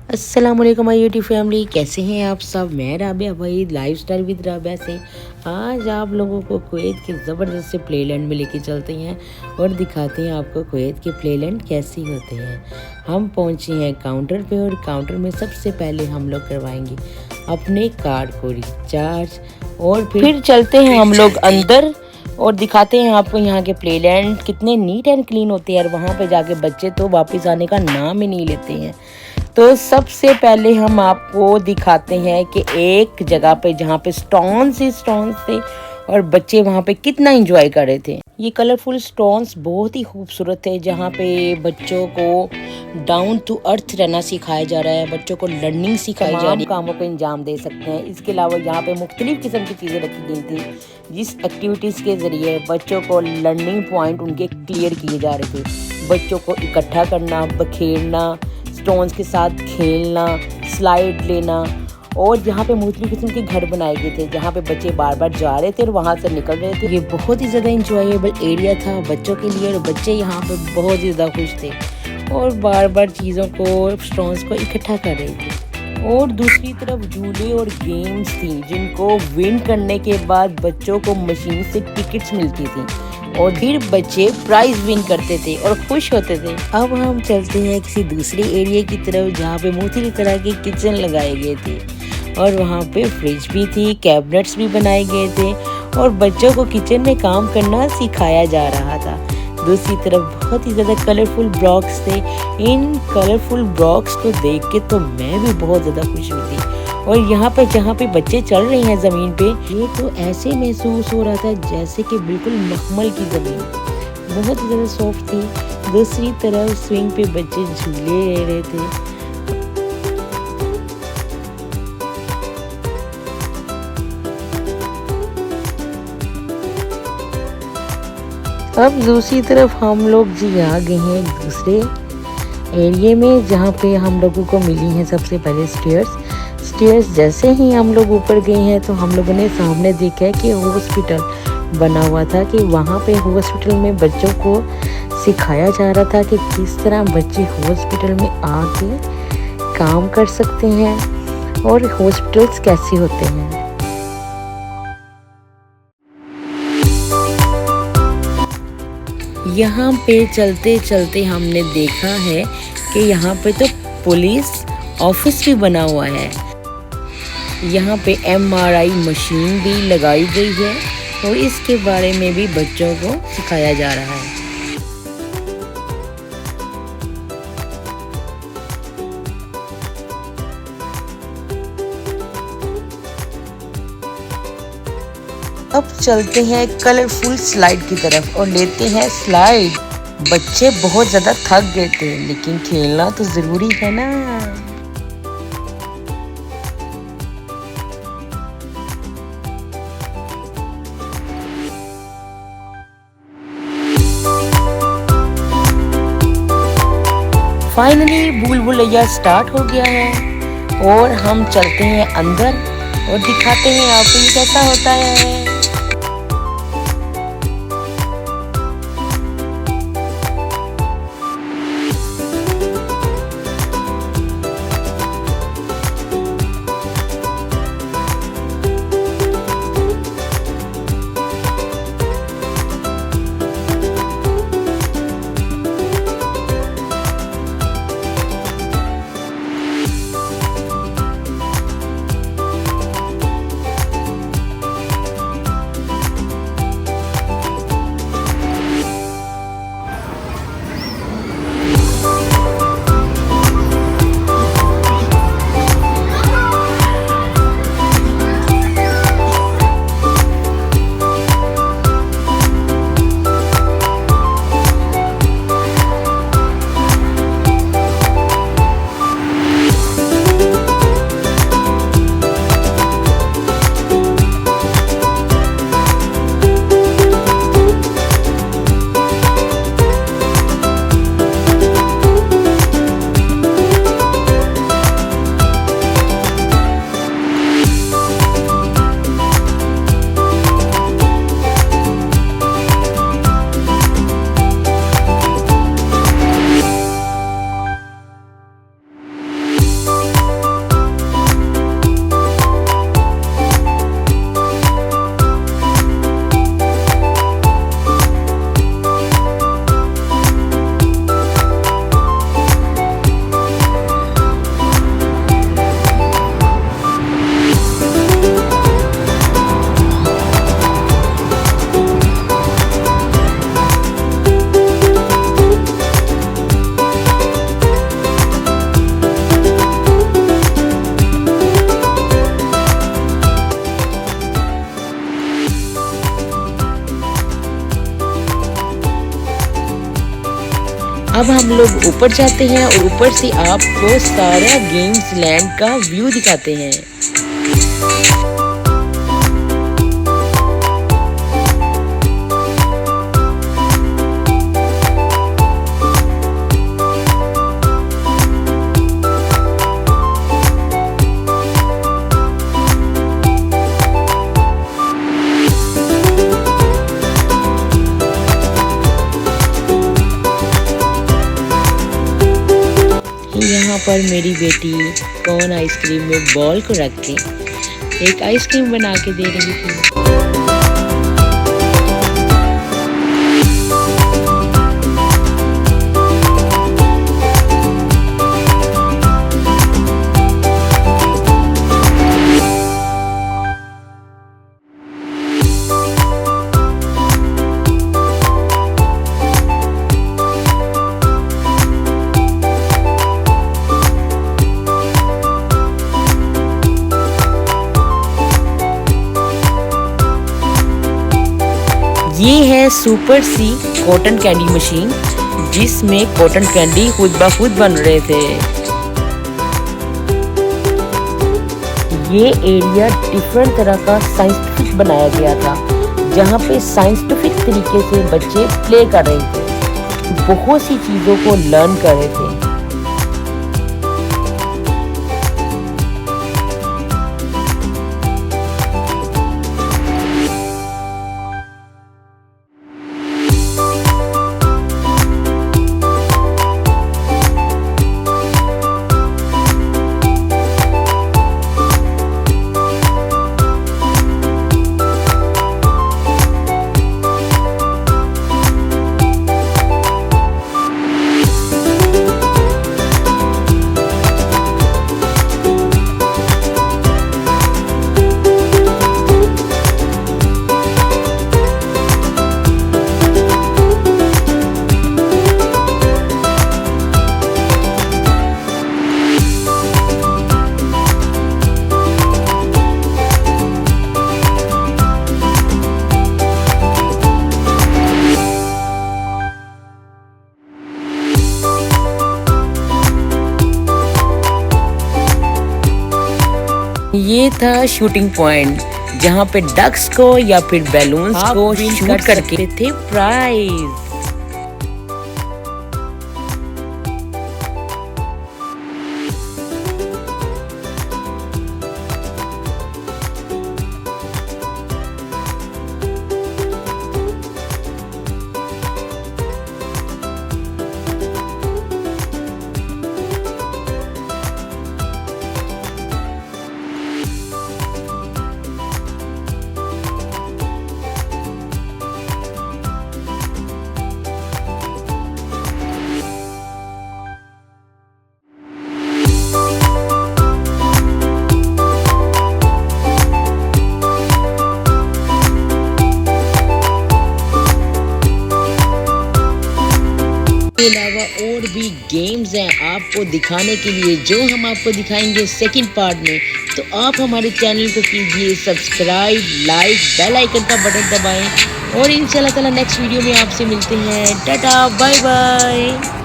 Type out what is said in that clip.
अस्सलामुअलैकुम my YouTube family, कैसे हैं आप सब। मैं राबिया भाई लाइफस्टाइल विद राबिया से आज आप लोगों को कुवैत के ज़बरदस्त से प्लेलैंड में लेके चलते हैं और दिखाते हैं आपको कुवैत के प्लेलैंड कैसे होते हैं। हम पहुंचे हैं काउंटर पे और काउंटर में सबसे पहले हम लोग करवाएंगे अपने कार्ड को रिचार्ज और फिर चलते हैं हम लोग अंदर और दिखाते हैं आपको यहाँ के प्लेलैंड कितने नीट एंड क्लीन होते हैं। और वहाँ पे जाके बच्चे तो वापस आने का नाम ही नहीं लेते हैं। तो सबसे पहले हम आपको दिखाते हैं कि एक जगह पे जहाँ पे स्टोन्स थे और बच्चे वहाँ पे कितना एंजॉय कर रहे थे। ये कलरफुल स्टोन्स बहुत ही खूबसूरत है, जहाँ पे बच्चों को डाउन टू अर्थ रहना सिखाया जा रहा है, बच्चों को लर्निंग सिखाई जा रही है, कामों को अंजाम दे सकते हैं। इसके अलावा यहाँ पे मुख्तलिफ किस्म की चीज़ें रखी गई थी, जिस एक्टिविटीज़ के ज़रिए बच्चों को लर्निंग पॉइंट उनके क्लियर किए जा रहे थे। बच्चों को इकट्ठा करना, बखेरना, स्टोन्स के साथ खेलना, स्लाइड लेना, और यहाँ पे मुख्तलिफ किस्म के घर बनाए गए थे जहाँ पे बच्चे बार बार जा रहे थे और वहाँ से निकल रहे थे। ये बहुत ही ज़्यादा इंजॉयबल एरिया था बच्चों के लिए और बच्चे यहाँ पे बहुत ज़्यादा खुश थे और बार बार चीज़ों को, स्टोन्स को इकट्ठा कर रहे थे। और दूसरी तरफ झूले और गेम्स थी जिनको विन करने के बाद बच्चों को मशीन से टिकट्स मिलती थी और फिर बच्चे प्राइज विन करते थे और खुश होते थे। अब हम चलते हैं किसी दूसरे एरिया की तरफ जहाँ पे मुख्तलिफ तरह के किचन लगाए गए थे और वहाँ पे फ्रिज भी थी, कैबिनेट्स भी बनाए गए थे और बच्चों को किचन में काम करना सिखाया जा रहा था। दूसरी तरफ बहुत ही ज़्यादा कलरफुल ब्लॉक्स थे। इन कलरफुल ब्लॉक्स को देख के तो मैं भी बहुत ज़्यादा खुश हुई थी। और यहाँ पे जहाँ पे बच्चे चल रहे हैं ज़मीन पे, ये तो ऐसे महसूस हो रहा था जैसे कि बिल्कुल मखमल की ज़मीन, बहुत ही ज़्यादा सॉफ्ट थी। दूसरी तरफ स्विंग पे बच्चे झूले ले रहे थे। अब दूसरी तरफ हम लोग जी आ गए हैं दूसरे एरिया में जहाँ पे हम लोगों को मिली हैं सबसे पहले स्टेयर्स। जैसे ही हम लोग ऊपर गए हैं तो हम लोगों ने सामने देखा है कि हॉस्पिटल बना हुआ था, कि वहाँ पे हॉस्पिटल में बच्चों को सिखाया जा रहा था कि किस तरह बच्चे हॉस्पिटल में आके काम कर सकते हैं और हॉस्पिटल्स कैसे होते हैं। यहाँ पे चलते चलते हमने देखा है कि यहाँ पे तो पुलिस ऑफिस भी बना हुआ है। यहाँ पे MRI मशीन भी लगाई गई है और इसके बारे में भी बच्चों को सिखाया जा रहा है। अब चलते हैं कलरफुल स्लाइड की तरफ और लेते हैं स्लाइड। बच्चे बहुत ज़्यादा थक गए थे लेकिन खेलना तो ज़रूरी है ना। फाइनली भूल भुलैया स्टार्ट हो गया है और हम चलते हैं अंदर और दिखाते हैं आपको ये कैसा होता है। अब हम लोग ऊपर जाते हैं और ऊपर से आपको सारा गेम्स लैंड का व्यू दिखाते हैं। यहाँ पर मेरी बेटी कौन आइसक्रीम में बॉल को रख के एक आइसक्रीम बना के दे रही थी। ये है सुपर सी कॉटन कैंडी मशीन, जिसमें कॉटन कैंडी खुद ब खुद बन रहे थे। ये एरिया डिफरेंट तरह का साइंटिफिक बनाया गया था, जहाँ पे साइंटिफिक तरीके से बच्चे प्ले कर रहे थे, बहुत सी चीज़ों को लर्न कर रहे थे। ये था शूटिंग पॉइंट, जहाँ पे डक्स को या फिर बैलून्स को शूट करके थे प्राइज। के अलावा और भी गेम्स हैं आपको दिखाने के लिए, जो हम आपको दिखाएंगे सेकंड पार्ट में। तो आप हमारे चैनल को कीजिए सब्सक्राइब, लाइक, बेल आइकन का बटन दबाएं और इंशाल्लाह ताला नेक्स्ट वीडियो में आपसे मिलते हैं। Tata, bye bye.